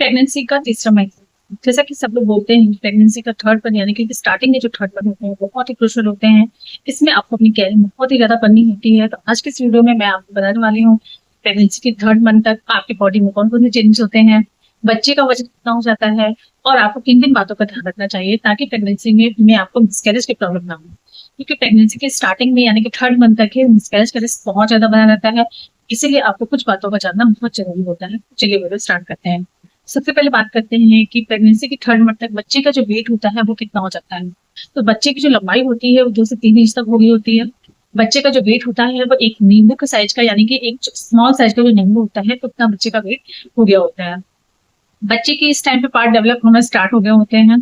Pregnancy का तीसरा महीना, जैसा कि सब लोग बोलते हैं प्रेगनेंसी का थर्ड मंथ यानी कि स्टार्टिंग में जो थर्ड मंथ होते हैं वो बहुत ही क्रूशियल होते हैं। इसमें आपको अपनी केयरिंग बहुत ही ज्यादा करनी होती है। तो आज के इस वीडियो में मैं आपको बताने वाली हूँ प्रेगनेंसी के थर्ड मंथ तक आपकी बॉडी में कौन कौन से चेंजेस होते हैं, बच्चे का वजन कितना हो जाता है और आपको किन किन बातों का ध्यान रखना चाहिए ताकि प्रेगनेंसी में आपको मिसकैरेज की प्रॉब्लम ना हो। क्योंकि प्रेगनेंसी के स्टार्टिंग में यानी कि थर्ड मंथ तक है मिसकैरेज का रिस्क बहुत ज्यादा बना रहता है, इसीलिए आपको कुछ बातों का जानना बहुत जरूरी होता है। चलिए वीडियो स्टार्ट करते हैं। सबसे पहले बात करते हैं कि प्रेगनेंसी की थर्ड मंथ तक बच्चे का जो वेट होता है वो कितना हो जाता है। तो बच्चे की जो लंबाई होती है वो 2 से 3 इंच तक हो गई होती है। बच्चे का जो वेट होता है वो एक नींबू के साइज का यानी कि एक स्मॉल साइज का जो नींबू होता है तो उतना बच्चे का वेट हो गया होता है। बच्चे की इस टाइम पे पार्ट डेवलप होना स्टार्ट हो गए होते हैं।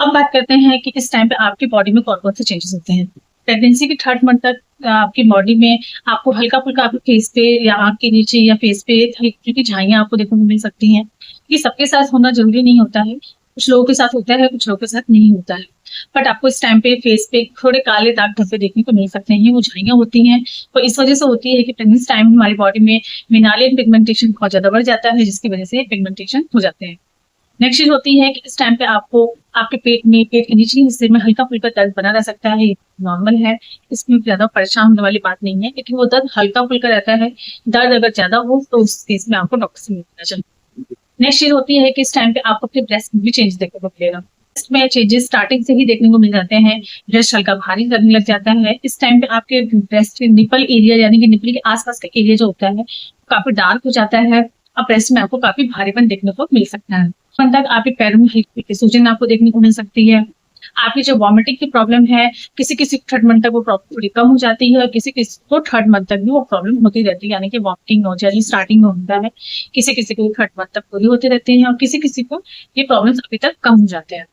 अब बात करते हैं कि इस टाइम पे आपकी बॉडी में कौन कौन से चेंजेस होते हैं। प्रेगनेंसी की थर्ड मंथ तक आपकी बॉडी में आपको हल्का फुल्का आपके फेस पे या आंख के नीचे या फेस पे हल्की हल्की झाइयां आपको देखने को मिल सकती हैं। ये सबके साथ होना जरूरी नहीं होता है, कुछ लोगों के साथ होता है कुछ लोगों के साथ नहीं होता है। बट आपको इस टाइम पे फेस पे थोड़े काले दाग धब्बे देखने को मिल सकते हैं, वो झाइयां होती हैं। तो इस वजह से होती है कि प्रेगनेंसी टाइम हमारी बॉडी में मिनालिन पिगमेंटेशन बहुत ज्यादा बढ़ जाता है, जिसकी वजह से पिगमेंटेशन हो जाते हैं। नेक्स्ट चीज होती है कि इस टाइम पे आपको आपके पेट के निचले हिस्से में हल्का फुल्का दर्द बना रह सकता है, ये नॉर्मल है। इसमें ज्यादा परेशान होने वाली बात नहीं है, लेकिन वो दर्द हल्का फुल्का रहता है। दर्द अगर ज्यादा हो तो उस केस में आपको डॉक्टर से मिलना चाहिए। नेक्स्ट चीज होती है कि इस टाइम पे आपको अपने ब्रेस्ट में भी चेंज देखने को मिलेगा। ब्रेस्ट में चेंजेस स्टार्टिंग से ही देखने को मिल जाते हैं। ब्रेस्ट हल्का भारी लगने लग जाता है। इस टाइम पे आपके ब्रेस्ट के निपल एरिया यानी कि निपल के आसपास का एरिया जो होता है काफी डार्क हो जाता है और ब्रेस्ट में आपको काफी भारीपन देखने को मिल सकता है। तक आपके पैरों में हल्की सूजन आपको देखने को मिल सकती है। आपकी जो वॉमिटिंग की प्रॉब्लम है किसी किसी थर्ड मंथ तक वो प्रॉब्लम थोड़ी कम हो जाती है और किसी किसी को थर्ड मंथ तक भी वो प्रॉब्लम होती रहती है, यानी कि वॉमिटिंग नोजिया स्टार्टिंग में होता है। किसी किसी को थर्ड मंथ तक पूरी होती रहती है और किसी किसी को ये प्रॉब्लम अभी तक कम हो जाते हैं।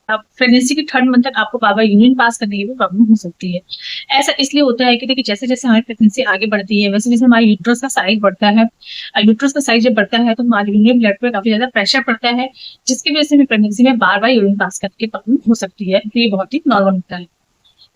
अब प्रेगनेंसी की थर्ड मंथ तक आपको बार बार यूरिन पास करने की भी प्रॉब्लम हो सकती है। ऐसा इसलिए होता है कि देखिए जैसे जैसे हमारी प्रेगनेंसी आगे बढ़ती है वैसे वैसे हमारे यूट्रस का साइज बढ़ता है। यूट्रस का साइज जब बढ़ता है तो हमारे यूरिन ब्लड पे काफी ज्यादा प्रेशर पड़ता है, जिसकी वजह से हमें प्रेगनेंसी में बार बार यूरिन पास करने की प्रॉब्लम हो सकती है। तो ये बहुत ही नॉर्मल होता है।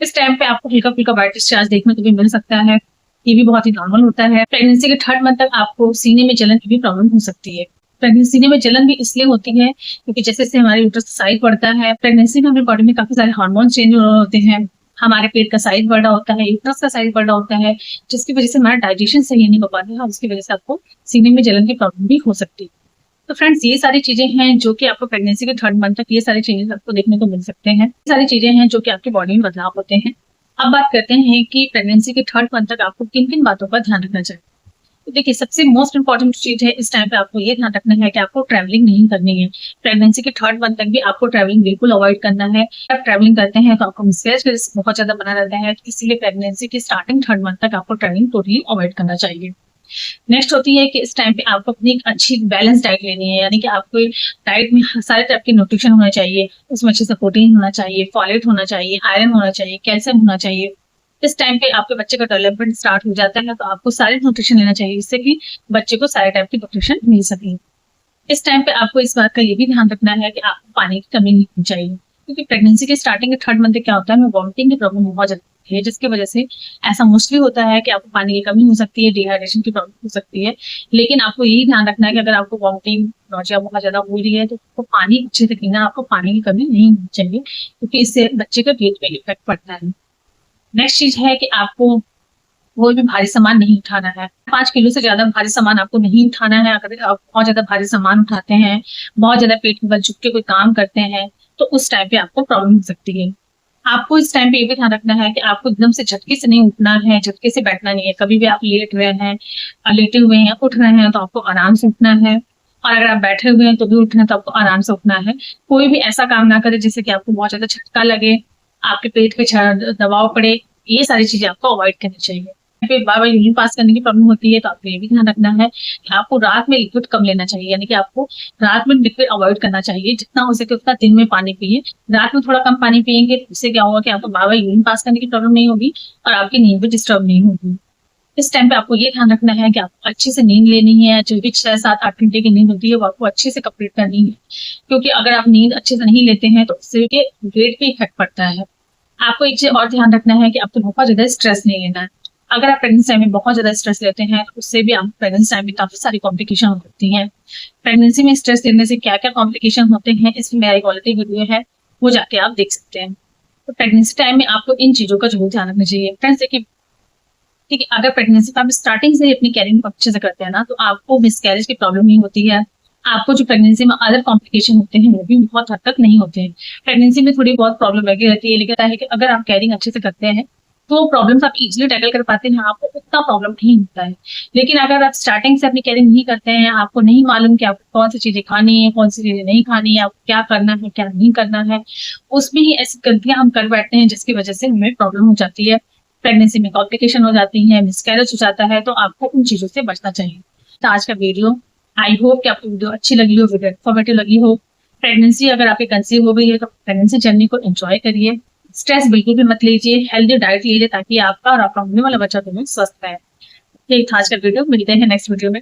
इस टाइम पे आपको हल्का फुल्का वाइट डिस्चार्ज देखने को भी मिल सकता है, ये भी बहुत ही नॉर्मल होता है। प्रेगनेंसी के थर्ड मंथ तक आपको सीने में जलन की भी प्रॉब्लम हो सकती है। प्रेगनेंसी सीने में जलन भी इसलिए होती है क्योंकि जैसे जैसे हमारे यूट्रस का साइज बढ़ता है प्रेगनेंसी में हमारी बॉडी में काफी सारे हार्मोन चेंज होते हैं। हमारे पेट का साइज बढ़ा होता है, यूट्रस का साइज बढ़ा होता है, जिसकी वजह से हमारा डाइजेशन सही नहीं हो पाता है और उसकी वजह से आपको सीने में जलन की प्रॉब्लम भी हो सकती है। तो फ्रेंड्स ये सारी चीजें हैं जो कि आपको प्रेगनेंसी के थर्ड मंथ तक ये सारे चेंजेस आपको देखने को मिल सकते हैं। ये सारी चीजें हैं जो कि आपकी बॉडी में बदलाव होते हैं। अब बात करते हैं कि प्रेगनेंसी के थर्ड मंथ तक आपको किन किन बातों का ध्यान रखना चाहिए। तो देखिए सबसे मोस्ट इंपॉर्टेंट चीज है इस टाइम पे आपको ये ध्यान रखना है कि आपको ट्रैवलिंग नहीं करनी है। प्रेगनेंसी के थर्ड मंथ तक भी आपको ट्रैवलिंग बिल्कुल अवॉइड करना है। आप ट्रैवलिंग करते हैं तो आपको मिसकैरेज का रिस्क बहुत ज्यादा बना रहता है, इसीलिए प्रेगनेंसी की स्टार्टिंग थर्ड मंथ तक आपको ट्रैवलिंग टोटली अवॉइड करना चाहिए। नेक्स्ट होती है कि इस टाइम पे आपको अपनी एक अच्छी बैलेंस डाइट लेनी है, यानी कि आपको डाइट में सारे टाइप के न्यूट्रिशन होना चाहिए। उसमें अच्छे से प्रोटीन होना चाहिए, फॉलेट होना चाहिए, आयरन होना चाहिए, कैल्शियम होना चाहिए। इस टाइम पे आपके बच्चे का डेवलपमेंट स्टार्ट हो जाता है तो आपको सारे न्यूट्रिशन लेना चाहिए जिससे कि बच्चे को सारे टाइप की न्यूट्रिशन मिल सके। इस टाइम पे आपको इस बात का ये भी ध्यान रखना है कि आपको पानी की कमी नहीं होनी चाहिए, क्योंकि प्रेगनेंसी के स्टार्टिंग के थर्ड मंथ में क्या होता है वॉमिटिंग की प्रॉब्लम बहुत ज्यादा है, जिसकी वजह से ऐसा मोस्टली होता है कि आपको पानी की कमी हो सकती है, डिहाइड्रेशन की प्रॉब्लम हो सकती है। लेकिन आपको यही ध्यान रखना है कि अगर आपको वॉमिटिंग नौजिया बहुत ज्यादा हो रही है तो आपको पानी अच्छे से पीना, आपको पानी की कमी नहीं होनी चाहिए, क्योंकि इससे बच्चे का वेट पे इफेक्ट पड़ता है। नेक्स्ट चीज है कि आपको कोई भी भारी सामान नहीं उठाना है। 5 किलो से ज्यादा भारी सामान आपको नहीं उठाना है। अगर आप बहुत ज्यादा भारी सामान उठाते हैं, बहुत ज्यादा पेट में बल झुक के कोई काम करते हैं तो उस टाइम पे आपको प्रॉब्लम हो सकती है। आपको इस टाइम पे ये भी ध्यान रखना है कि आपको एकदम से झटके से नहीं उठना है, झटके से बैठना नहीं है। कभी भी आप लेट रहे हैं, लेटे हुए हैं, उठ रहे हैं तो आपको आराम से उठना है, और अगर आप बैठे हुए हैं तो भी उठना है तो आपको आराम से उठना है। कोई भी ऐसा काम ना करे जिससे कि आपको बहुत ज्यादा झटका लगे, आपके पेट पे दबाव पड़े, ये सारी चीजें आपको अवॉइड करनी चाहिए। पे बार बार यूरिन पास करने की प्रॉब्लम होती है तो आपको ये भी ध्यान रखना है कि आपको रात में लिक्विड कम लेना चाहिए, यानी कि आपको रात में लिक्विड अवॉइड करना चाहिए। जितना हो सके उतना दिन में पानी पिए, रात में थोड़ा कम पानी पिएंगे, इससे क्या होगा कि आपको बार बार यूरिन पास करने की प्रॉब्लम नहीं होगी और आपकी नींद भी डिस्टर्ब नहीं होगी। इस टाइम पे आपको ये ध्यान रखना है कि आपको अच्छे से नींद लेनी है। जो भी 6, 7, 8 घंटे की नींद होती है वो आपको अच्छे से कंप्लीट करनी है, क्योंकि अगर आप नींद अच्छे से नहीं लेते हैं तो उससे वेट पे इफेक्ट पड़ता है। आपको एक चीज और ध्यान रखना है कि आपको बहुत ज्यादा स्ट्रेस नहीं लेना है। अगर आप प्रेगनेंसी टाइम में बहुत ज्यादा स्ट्रेस लेते हैं तो उससे भी आप प्रेगनेंसी टाइम में काफी सारी कॉम्प्लिकेशन हो सकती हैं। प्रेगनेंसी में स्ट्रेस लेने से क्या क्या कॉम्प्लिकेशन होते हैं, इसमें मेरा एक ऑलरेडी वीडियो है, वो जाके आप देख सकते हैं। तो प्रेगनेंसी टाइम में आपको इन चीजों का जरूर ध्यान रखना चाहिए। फ्रेंड्स देखिए, ठीक है, अगर प्रेगनेंसी का आप स्टार्टिंग से ही अपनी कैरिंग को अच्छे से करते हैं ना, तो आपको मिसकैरेज की प्रॉब्लम नहीं होती है। आपको जो प्रेगनेंसी में अदर कॉम्प्लिकेशन होते हैं वो भी बहुत हद तक नहीं होते हैं। प्रेगनेंसी में थोड़ी बहुत प्रॉब्लम लगी रहती है, लेकिन है कि अगर आप कैरिंग अच्छे से करते हैं तो प्रॉब्लम्स आप इजीली टैकल कर पाते हैं, आपको उतना प्रॉब्लम नहीं होता है। लेकिन अगर आप स्टार्टिंग से अपनी कैरिंग नहीं करते हैं, आपको नहीं मालूम कि आपको कौन सी चीजें खानी है, कौन सी चीजें नहीं खानी है, आपको क्या करना है क्या नहीं करना है, उसमें ही ऐसी गलतियां हम कर बैठते हैं जिसकी वजह से हमें प्रॉब्लम हो जाती है। प्रेगनेंसी में कॉम्प्लिकेशन हो जाती है, मिसकैरेज हो जाता है, तो आपको उन चीजों से बचना चाहिए। तो आज का वीडियो, आई होप कि आपको वीडियो अच्छी लगी हो, वीडियो इन्फॉर्मेटिव लगी हो। प्रेगनेंसी अगर आपकी कंसीव हो गई है तो प्रेगनेंसी जर्नी को एंजॉय करिए, स्ट्रेस बिल्कुल भी मत लीजिए, हेल्दी डाइट लीजिए ताकि आपका और आपका होने वाला बच्चा दोनों स्वस्थ रहे। यही था आज का वीडियो, मिलते हैं नेक्स्ट वीडियो में।